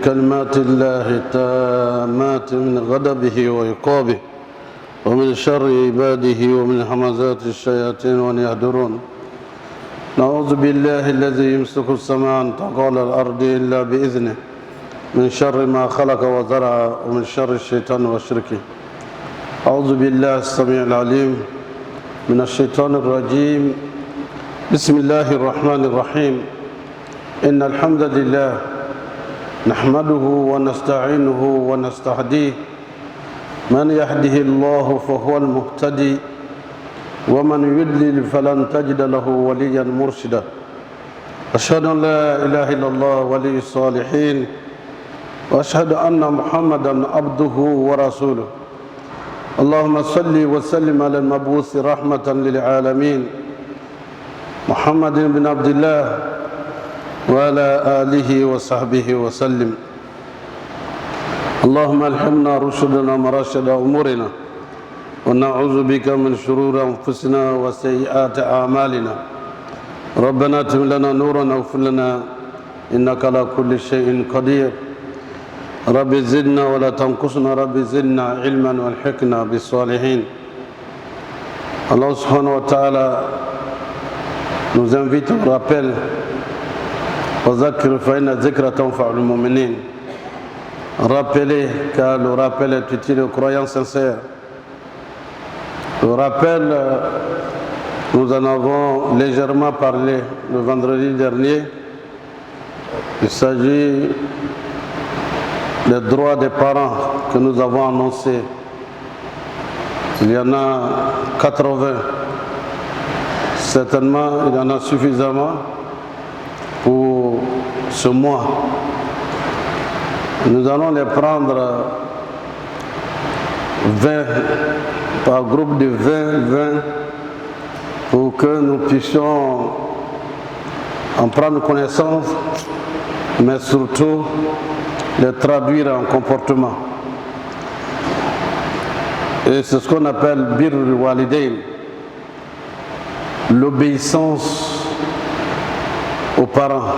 كلمات الله التامات من غضبه وعقابه ومن شر عباده ومن همزات الشياطين وأن يحضرون. نعوذ بالله الذي يمسك السماء أن تقع على الأرض إلا بإذنه من شر ما خلق وزرع ومن شر الشيطان وشركه. أعوذ بالله السميع العليم من الشيطان الرجيم. بسم الله الرحمن الرحيم. إن الحمد لله نحمده ونستعينه ونستهديه. من يهده الله فهو المهتدي ومن يضلل فلن تجد له وليا مرشدا. أشهد أن لا إله إلا الله ولي الصالحين وأشهد أن محمدا عبده ورسوله. اللهم صل وسلم على المبعوث رحمة للعالمين محمد بن عبد الله وعلى آله وصحبه وسلم. اللهم ألهمنا رشدنا مراشد أمورنا ونعوذ بك من شرور أنفسنا وسيئات أعمالنا. ربنا اتم لنا نورنا واغفر لنا إنك على كل شيء قدير. رب زدنا ولا تنقصنا. رب زدنا علما والحقنا بالصالحين. Allah subhanahu wa ta'ala nous invite au rappel. Rappelez, car le rappel est utile aux croyants sincères. Le rappel, nous en avons légèrement parlé le vendredi dernier. Il s'agit des droits des parents que nous avons annoncés. Il y en a 80. Certainement, il y en a suffisamment pour ce mois. Nous allons les prendre 20 par groupe de 20 pour que nous puissions en prendre connaissance, mais surtout les traduire en comportement. Et c'est ce qu'on appelle birrul walidain, l'obéissance aux parents.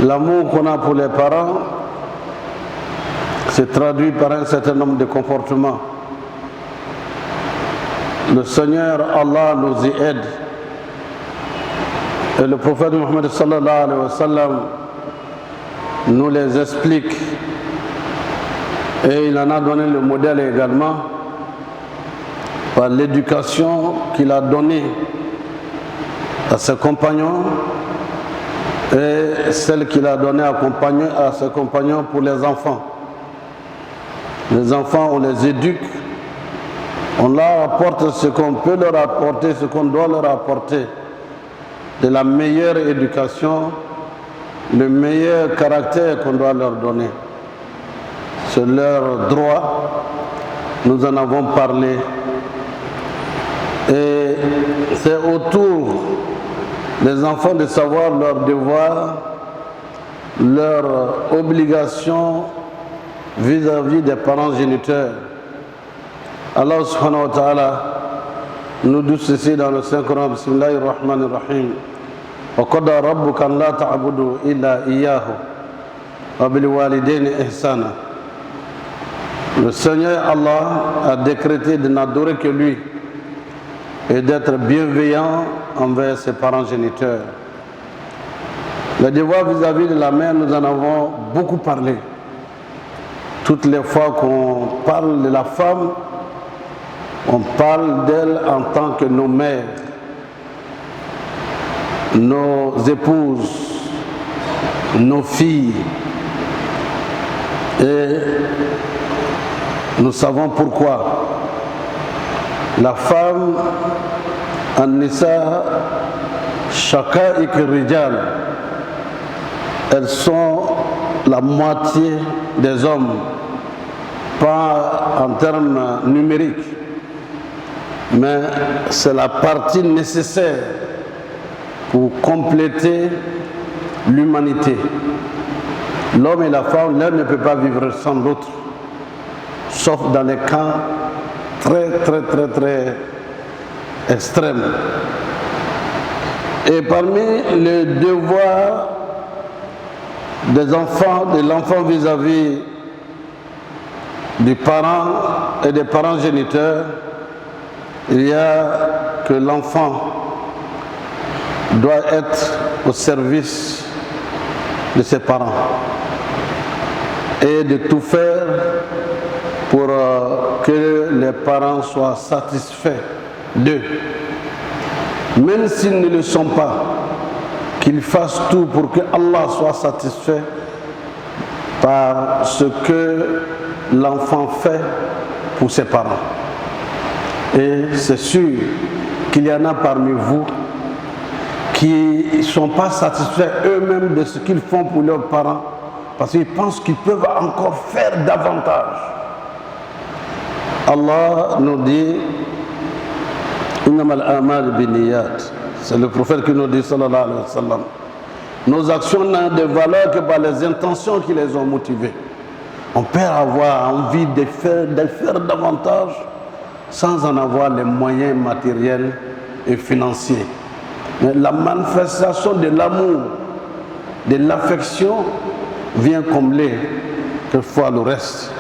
L'amour qu'on a pour les parents se traduit par un certain nombre de comportements. Le Seigneur Allah nous y aide. Et le prophète Mohammed sallallahu alayhi wa sallam nous les explique. Et il en a donné le modèle également par l'éducation qu'il a donnée à ses compagnons et celle qu'il a donnée à ses compagnons pour les enfants. Les enfants, on les éduque, on leur apporte ce qu'on peut leur apporter, ce qu'on doit leur apporter, de la meilleure éducation, le meilleur caractère qu'on doit leur donner. C'est leur droit, nous en avons parlé. Et c'est autour des enfants de savoir leurs devoirs, leurs obligations vis-à-vis des parents géniteurs. Allah subhanahu wa ta'ala nous dit ceci dans le Saint-Coran. Bismillahir Rahmanir Rahim. Wa qada rabbuka an la ta'budu illa iyyahu wa bil walidayni ihsana. Le Seigneur Allah a décrété de n'adorer que lui et d'être bienveillant envers ses parents géniteurs. Le devoir vis-à-vis de la mère, nous en avons beaucoup parlé. Toutes les fois qu'on parle de la femme, on parle d'elle en tant que nos mères, nos épouses, nos filles. Et nous savons pourquoi. La femme, An-Nisa Shaqa'iq Rijal, elles sont la moitié des hommes, pas en termes numériques, mais c'est la partie nécessaire pour compléter l'humanité. L'homme et la femme, l'un ne peut pas vivre sans l'autre, sauf dans les cas très extrêmes. Et parmi les devoirs des enfants, de l'enfant vis-à-vis du parent et des parents géniteurs, il y a que l'enfant doit être au service de ses parents et de tout faire pour que les parents soient satisfaits d'eux. Même s'ils ne le sont pas, qu'ils fassent tout pour que Allah soit satisfait par ce que l'enfant fait pour ses parents. Et c'est sûr qu'il y en a parmi vous qui ne sont pas satisfaits eux-mêmes de ce qu'ils font pour leurs parents parce qu'ils pensent qu'ils peuvent encore faire davantage. Allah nous dit Innamal a'mal binniyat. C'est le prophète qui nous dit sallallahu alayhi wa sallam. Nos actions n'ont de valeur que par les intentions qui les ont motivées. On peut avoir envie de faire davantage sans en avoir les moyens matériels et financiers. Mais la manifestation de l'amour, de l'affection vient combler quelquefois le reste.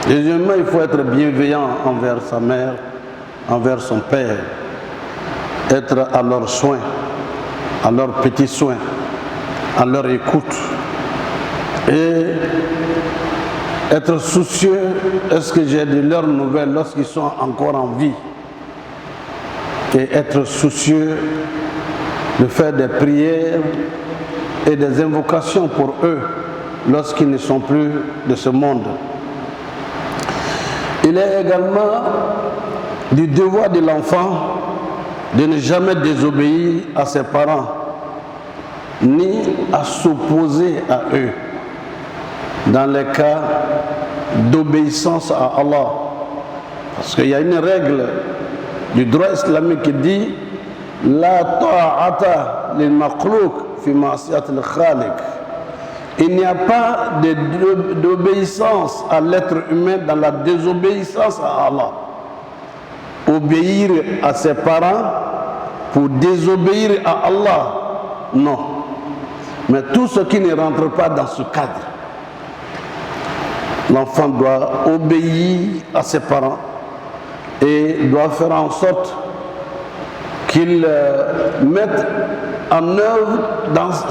Deuxièmement, il faut être bienveillant envers sa mère, envers son père, être à leurs soins, à leurs petits soins, à leur écoute et être soucieux, est-ce que j'ai de leurs nouvelles lorsqu'ils sont encore en vie, et être soucieux de faire des prières et des invocations pour eux lorsqu'ils ne sont plus de ce monde. Il est également du devoir de l'enfant de ne jamais désobéir à ses parents, ni à s'opposer à eux, dans les cas d'obéissance à Allah. Parce qu'il y a une règle du droit islamique qui dit La ta'ata lil makhlouk fi ma'siyat al-khaliq. Il n'y a pas d'obéissance à l'être humain dans la désobéissance à Allah. Obéir à ses parents pour désobéir à Allah, non. Mais tout ce qui ne rentre pas dans ce cadre, l'enfant doit obéir à ses parents et doit faire en sorte qu'il mette en œuvre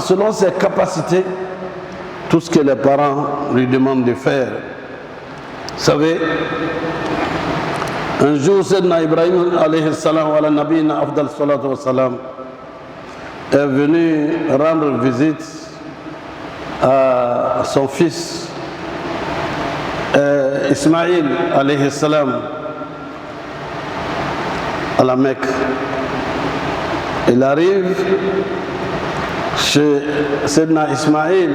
selon ses capacités tout ce que les parents lui demandent de faire. Vous savez, un jour, Sayyidina Ibrahim alayhi salam wa ala nabiyina afdal salatu wa salam est venu rendre visite à son fils Ismaïl alayhi salam à la Mecque. Il arrive chez Sayyidina Ismaïl,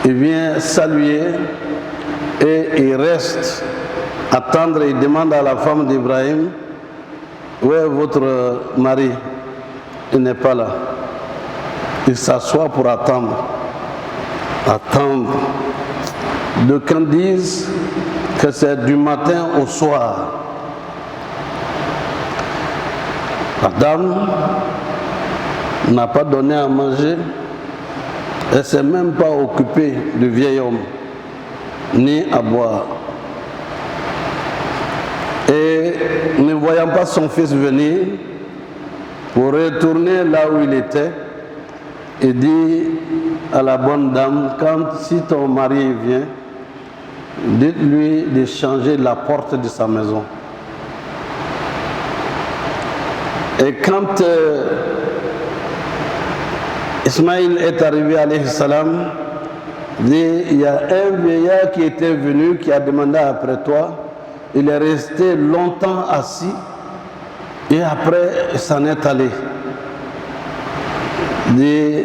il vient saluer et il reste attendre. Il demande à la femme d'Ibrahim, où est votre mari? Il n'est pas là. Il s'assoit pour attendre. Attendre. D'aucuns disent que c'est du matin au soir. La dame n'a pas donné à manger. Elle ne s'est même pas occupée du vieil homme, ni à boire. Et ne voyant pas son fils venir, pour retourner là où il était, il dit à la bonne dame, si ton mari vient, dites-lui de changer la porte de sa maison. Et quand Ismaïl est arrivé, alayhi salam, il y a un vieillard qui était venu, qui a demandé après toi. Il est resté longtemps assis et après il s'en est allé. Il dit,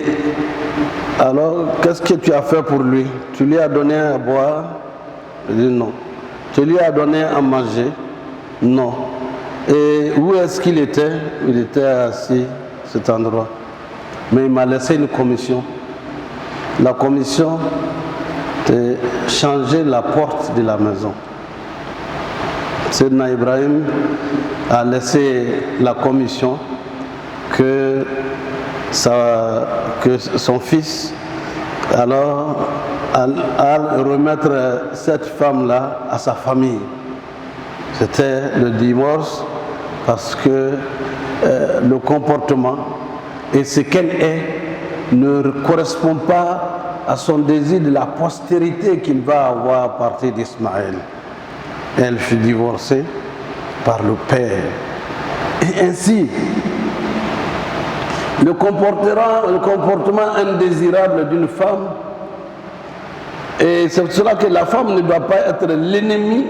alors qu'est-ce que tu as fait pour lui? Tu lui as donné à boire? Il dit non. Tu lui as donné à manger? Non. Et où est-ce qu'il était? Il était assis à cet endroit. Mais il m'a laissé une commission. La commission de changer la porte de la maison. Sayyidina Ibrahim a laissé la commission que son fils Alors, à remettre cette femme-là à sa famille. C'était le divorce parce que le comportement et ce qu'elle est ne correspond pas à son désir de la postérité qu'il va avoir à partir d'Ismaël. Elle fut divorcée par le père. Et ainsi, le comportement indésirable d'une femme, et c'est pour cela que la femme ne doit pas être l'ennemi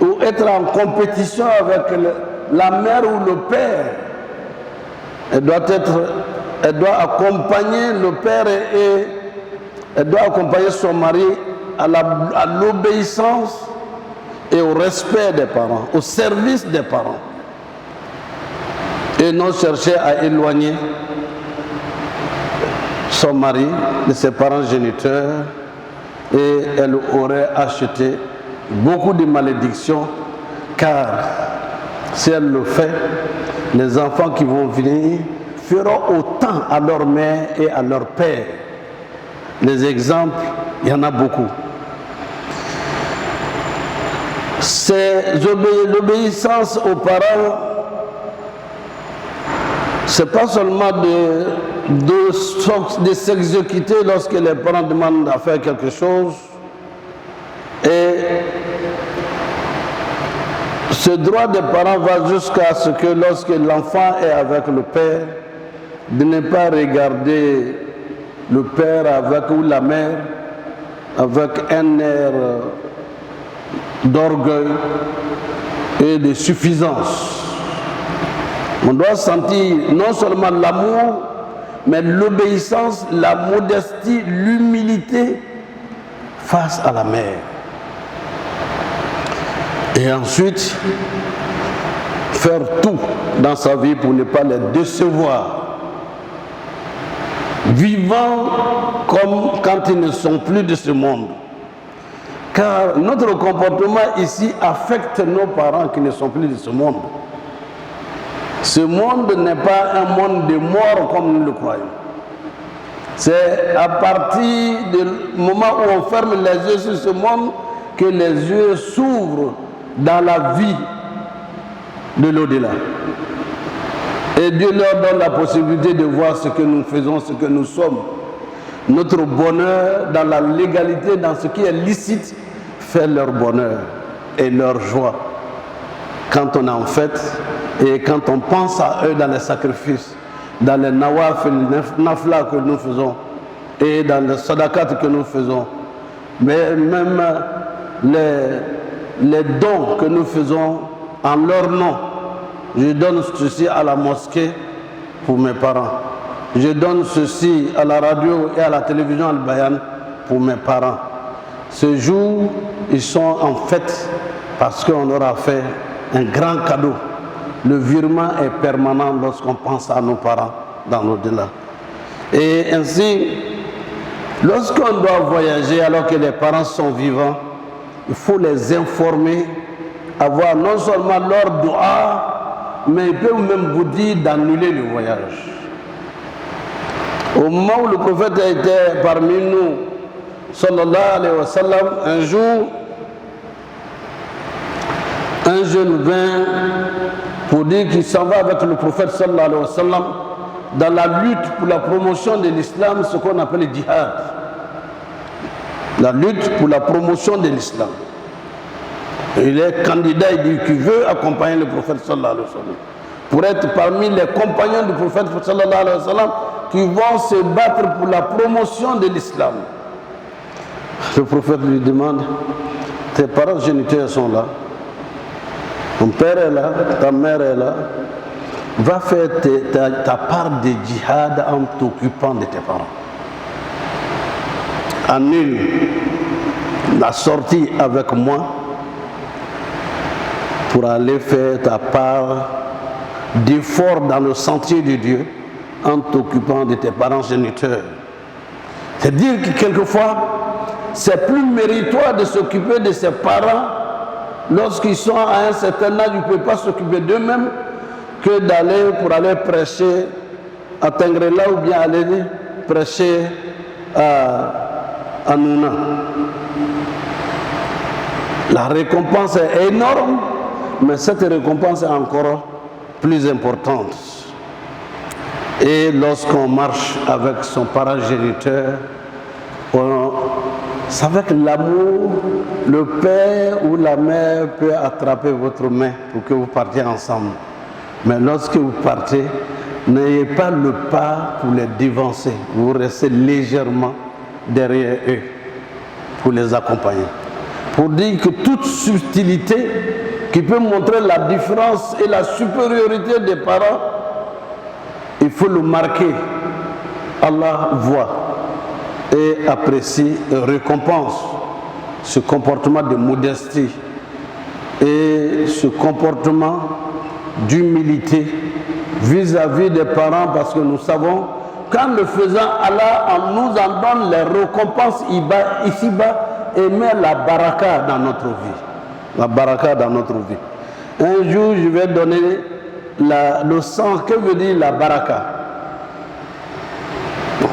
ou être en compétition avec la mère ou le père. Elle doit accompagner le père et elle doit accompagner son mari à l'obéissance et au respect des parents, au service des parents. Et non chercher à éloigner son mari de ses parents géniteurs, et elle aurait acheté beaucoup de malédictions, car si elle le fait, les enfants qui vont venir feront autant à leur mère et à leur père. Les exemples, il y en a beaucoup. L'obéissance aux parents, c'est pas seulement de s'exécuter lorsque les parents demandent à faire quelque chose, et ce droit des parents va jusqu'à ce que lorsque l'enfant est avec le père, de ne pas regarder le père ou la mère avec un air d'orgueil et de suffisance. On doit sentir non seulement l'amour, mais l'obéissance, la modestie, l'humilité face à la mère. Et ensuite, faire tout dans sa vie pour ne pas les décevoir. Vivant comme quand ils ne sont plus de ce monde. Car notre comportement ici affecte nos parents qui ne sont plus de ce monde. Ce monde n'est pas un monde de mort comme nous le croyons. C'est à partir du moment où on ferme les yeux sur ce monde que les yeux s'ouvrent dans la vie de l'au-delà. Et Dieu leur donne la possibilité de voir ce que nous faisons, ce que nous sommes. Notre bonheur dans la légalité, dans ce qui est licite, fait leur bonheur et leur joie. Quand on en fait et quand on pense à eux dans les sacrifices, dans les nawaf et les nafla que nous faisons et dans les sadakat que nous faisons, mais même les dons que nous faisons en leur nom. Je donne ceci à la mosquée pour mes parents. Je donne ceci à la radio et à la télévision Al-Bayan pour mes parents. Ce jour, ils sont en fête parce qu'on leur a fait un grand cadeau. Le virement est permanent lorsqu'on pense à nos parents dans l'au-delà. Et ainsi, lorsqu'on doit voyager alors que les parents sont vivants, il faut les informer, avoir non seulement leur doua, mais ils peuvent même vous dire d'annuler le voyage. Au moment où le prophète était parmi nous, sallallahu alayhi wa sallam, un jour, un jeune vint pour dire qu'il s'en va avec le prophète sallallahu alayhi wa sallam dans la lutte pour la promotion de l'islam, ce qu'on appelle le djihad. La lutte pour la promotion de l'islam. Il est candidat, il dit qu'il veut accompagner le prophète sallallahu alayhi wa sallam, pour être parmi les compagnons du prophète sallallahu alayhi wa sallam qui vont se battre pour la promotion de l'islam. Le prophète lui demande, tes parents géniteurs sont là, ton père est là, ta mère est là, va faire ta part de djihad en t'occupant de tes parents. Annule la sortie avec moi pour aller faire ta part d'effort dans le sentier de Dieu en t'occupant de tes parents géniteurs. C'est dire que quelquefois, c'est plus méritoire de s'occuper de ses parents lorsqu'ils sont à un certain âge, ils ne peuvent pas s'occuper d'eux-mêmes, que d'aller pour aller prêcher à Tengrela ou bien aller prêcher à Nouna. La récompense est énorme, mais cette récompense est encore plus importante. Et lorsqu'on marche avec son paragéniteur, c'est avec l'amour, le père ou la mère peut attraper votre main pour que vous partiez ensemble. Mais lorsque vous partez, n'ayez pas le pas pour les dévancer. Vous restez légèrement derrière eux pour les accompagner. Pour dire que toute subtilité qui peut montrer la différence et la supériorité des parents, il faut le marquer. Allah voit et apprécie et récompense ce comportement de modestie et ce comportement d'humilité vis-à-vis des parents, parce que nous savons qu'en le faisant, Allah nous en donne les récompenses ici-bas et met la baraka dans notre vie. La baraka dans notre vie. Un jour, je vais donner le sens. Que veut dire la baraka?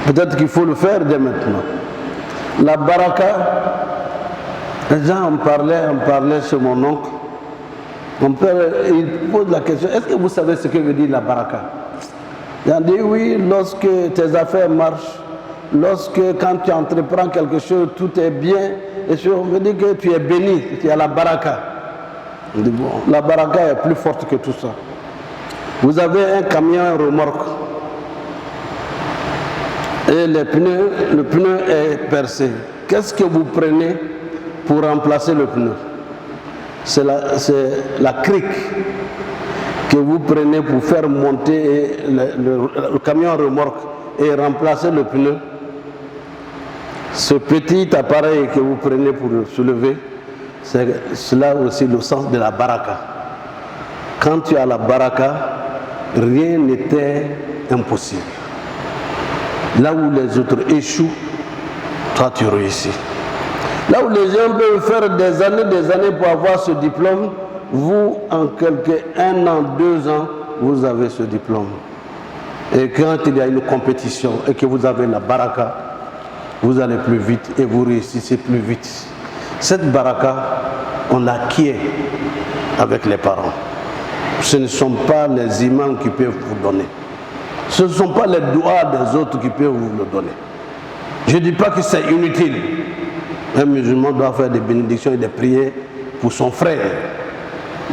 Peut-être qu'il faut le faire dès maintenant. La baraka, les gens en parlaient chez mon oncle. Mon père, il pose la question, est-ce que vous savez ce que veut dire la baraka? Il a dit oui, lorsque tes affaires marchent, quand tu entreprends quelque chose, tout est bien, et on veut dire que tu es béni, tu as la baraka. On dit bon, la baraka est plus forte que tout ça. Vous avez un camion remorque, et le pneu est percé. Qu'est-ce que vous prenez pour remplacer le pneu? C'est la crique que vous prenez pour faire monter le camion remorque et remplacer le pneu. Ce petit appareil que vous prenez pour le soulever, c'est cela aussi le sens de la baraka. Quand tu as la baraka, rien n'était impossible. Là où les autres échouent, toi tu réussis. Là où les gens peuvent faire des années pour avoir ce diplôme, vous, en un an, 2 ans, vous avez ce diplôme. Et quand il y a une compétition et que vous avez la baraka, vous allez plus vite et vous réussissez plus vite. Cette baraka, on l'acquiert avec les parents. Ce ne sont pas les imams qui peuvent vous donner. Ce ne sont pas les doigts des autres qui peuvent vous le donner. Je ne dis pas que c'est inutile. Un musulman doit faire des bénédictions et des prières pour son frère.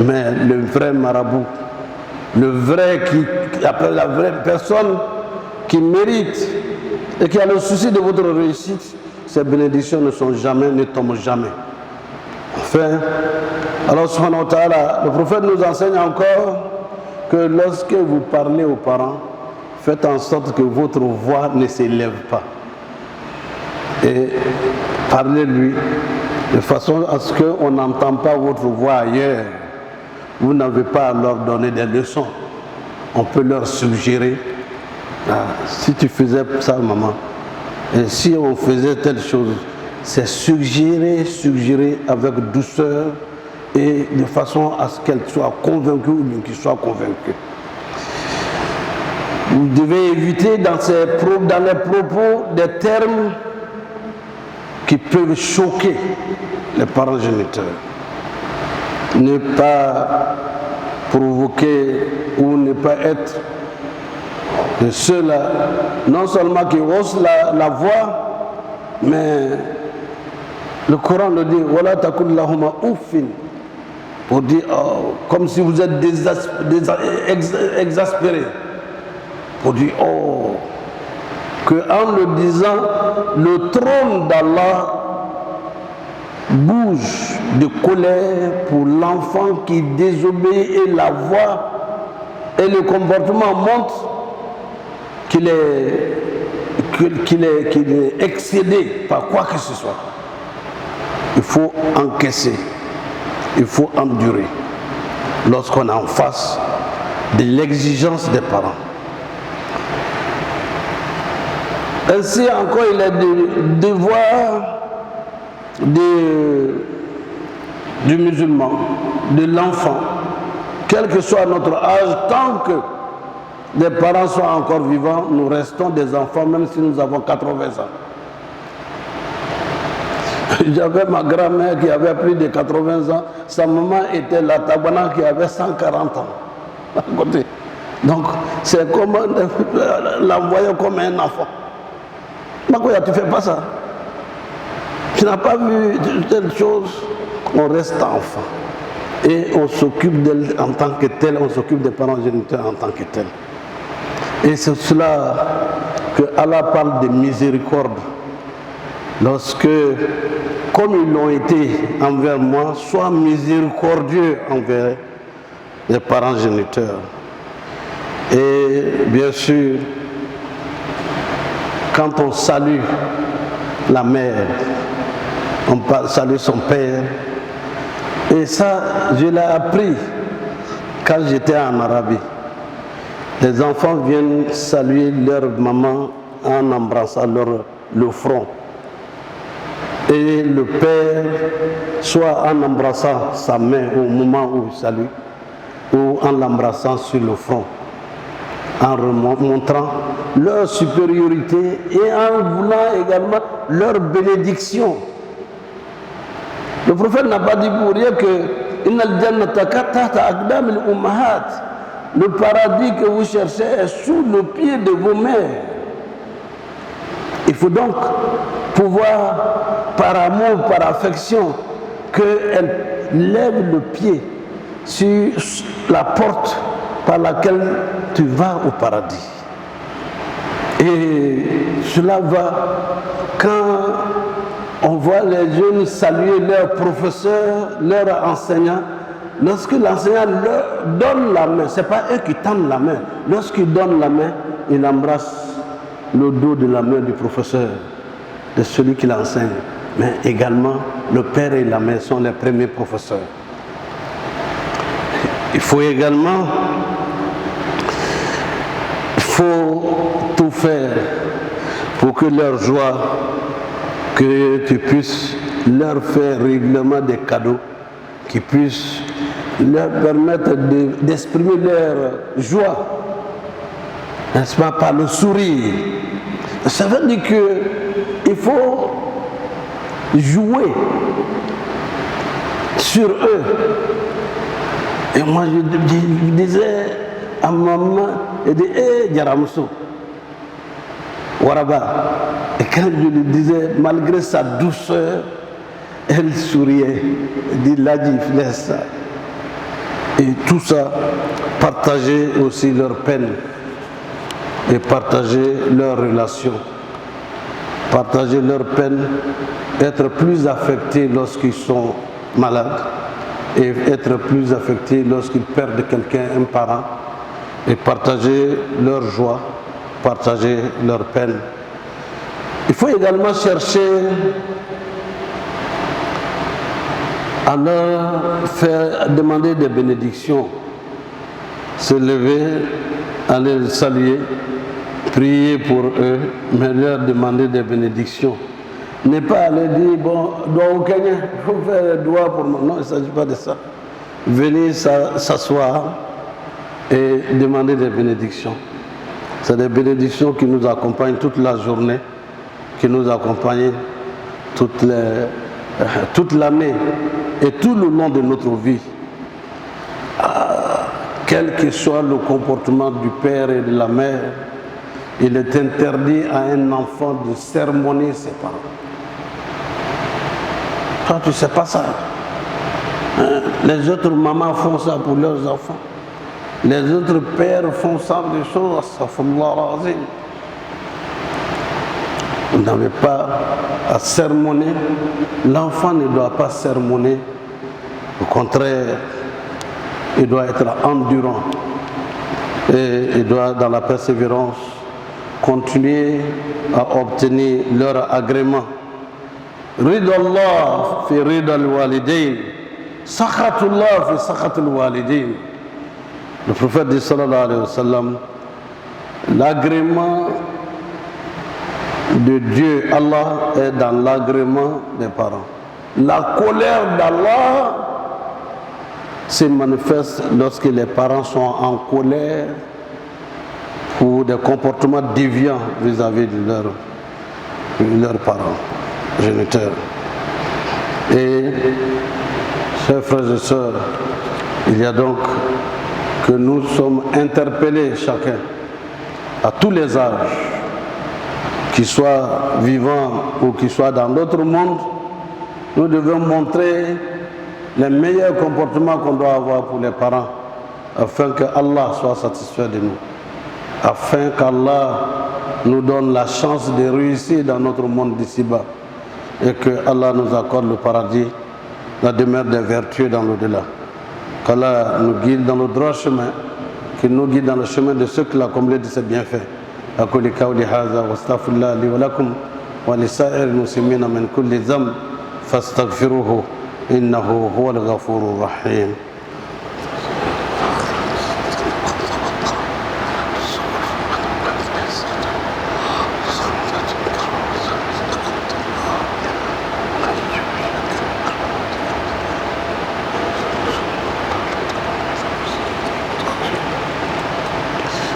Mais le vrai marabout, la vraie personne qui mérite et qui a le souci de votre réussite, ces bénédictions ne tombent jamais. Enfin, alors subhanahu wa ta'ala, le prophète nous enseigne encore que lorsque vous parlez aux parents, faites en sorte que votre voix ne s'élève pas. Et parlez-lui de façon à ce qu'on n'entende pas votre voix ailleurs. Vous n'avez pas à leur donner des leçons. On peut leur suggérer, si tu faisais ça, maman, et si on faisait telle chose, c'est suggérer avec douceur et de façon à ce qu'elle soit convaincue ou bien qu'il soit convaincu. Vous devez éviter dans les propos des termes qui peuvent choquer les parents géniteurs. Ne pas provoquer ou ne pas être de ceux-là, non seulement qui haussent la voix, mais le Coran le dit, Wala takun lahuma uffin, pour dire, comme si vous êtes exaspéré, pour dire, qu'en le disant, le trône d'Allah bouge de colère pour l'enfant qui désobéit et la voix et le comportement montre qu'il est excédé par quoi que ce soit. Il faut encaisser, il faut endurer lorsqu'on est en face de l'exigence des parents. Ainsi encore, il est du devoir du musulman, de l'enfant, quel que soit notre âge, tant que les parents sont encore vivants, nous restons des enfants, même si nous avons 80 ans. J'avais ma grand-mère qui avait plus de 80 ans. Sa maman était la Tabana qui avait 140 ans à côté. Donc, c'est comme l'envoyer comme un enfant. Makoya, tu ne fais pas ça. Tu n'as pas vu telle chose. On reste enfant. Et on s'occupe d'elle en tant que tel. On s'occupe des parents géniteurs en tant que tel. Et c'est cela que Allah parle de miséricorde. Lorsque, comme ils l'ont été envers moi, sois miséricordieux envers les parents géniteurs. Et bien sûr, quand on salue la mère, on salue son père. Et ça, je l'ai appris quand j'étais en Arabie. Les enfants viennent saluer leur maman en embrassant le front. Et le père, soit en embrassant sa main au moment où il salue, ou en l'embrassant sur le front, en montrant leur supériorité et en voulant également leur bénédiction. Le prophète n'a pas dit pour rien que le paradis que vous cherchez est sous le pied de vos mères. Il faut donc pouvoir, par amour, par affection, qu'elle lève le pied sur la porte par laquelle tu vas au paradis. Et cela va quand on voit les jeunes saluer leurs professeurs, leurs enseignants. Lorsque l'enseignant leur donne la main, ce n'est pas eux qui tendent la main. Lorsqu'il donne la main, il embrasse le dos de la main du professeur, de celui qui l'enseigne. Mais également, le père et la mère sont les premiers professeurs. Il faut également tout faire pour que leur joie, que tu puisses leur faire régulièrement des cadeaux qui puissent leur permettre d'exprimer leur joie, n'est-ce pas, par le sourire. Ça veut dire qu'il faut jouer sur eux. Et moi je disais à maman, elle dit, hé Djaramousso, Waraba. Et quand je lui disais, malgré sa douceur, elle souriait. Elle dit, Ladji, laisse ça. Et tout ça, partager aussi leur peine et partager leurs relations. Partager leur peine, être plus affectés lorsqu'ils sont malades et être plus affectés lorsqu'ils perdent quelqu'un, un parent, et partager leur joie, partager leur peine. Il faut également chercher à leur faire demander des bénédictions, se lever, aller les saluer, prier pour eux, mais leur demander des bénédictions. Ne pas aller dire, bon, doigt au Kenya, il faut faire le doigt pour moi. Non, il ne s'agit pas de ça. Venir s'asseoir et demander des bénédictions. C'est des bénédictions qui nous accompagnent toute la journée, qui nous accompagnent toute l'année et tout le long de notre vie. Quel que soit le comportement du père et de la mère, il est interdit à un enfant de sermonner ses parents. Toi, tu ne sais pas ça. Les autres mamans font ça pour leurs enfants. Les autres pères font ça des choses, astaghfirullah azim. Vous n'avez pas à sermonner. L'enfant ne doit pas sermonner. Au contraire, il doit être endurant. Et il doit, dans la persévérance, continuer à obtenir leur agrément. Ridallah fi ridal walidain, sakhatullah fi sakhatul walidain. Le prophète dit sallallahu alayhi wa sallam, l'agrément de Dieu, Allah, est dans l'agrément des parents. La colère d'Allah se manifeste lorsque les parents sont en colère pour des comportements déviants vis-à-vis de leurs parents géniteurs. Et, chers frères et sœurs, il y a donc que nous sommes interpellés chacun, à tous les âges, qu'ils soient vivants ou qu'ils soient dans d'autres mondes, nous devons montrer les meilleurs comportements qu'on doit avoir pour les parents, afin que Allah soit satisfait de nous, afin qu'Allah nous donne la chance de réussir dans notre monde d'ici-bas, et que Allah nous accorde le paradis, la demeure des vertus dans l'au-delà. Qu'Allah nous guide dans le droit chemin, qu'il nous guide dans le chemin de ceux qu'il a comblés de ses bienfaits. أقول قولي هذا واستغفر الله لي ولكم ولسائر المسلمين من كل ذنب فاستغفروه إنه هو الغفور الرحيم.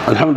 الحمد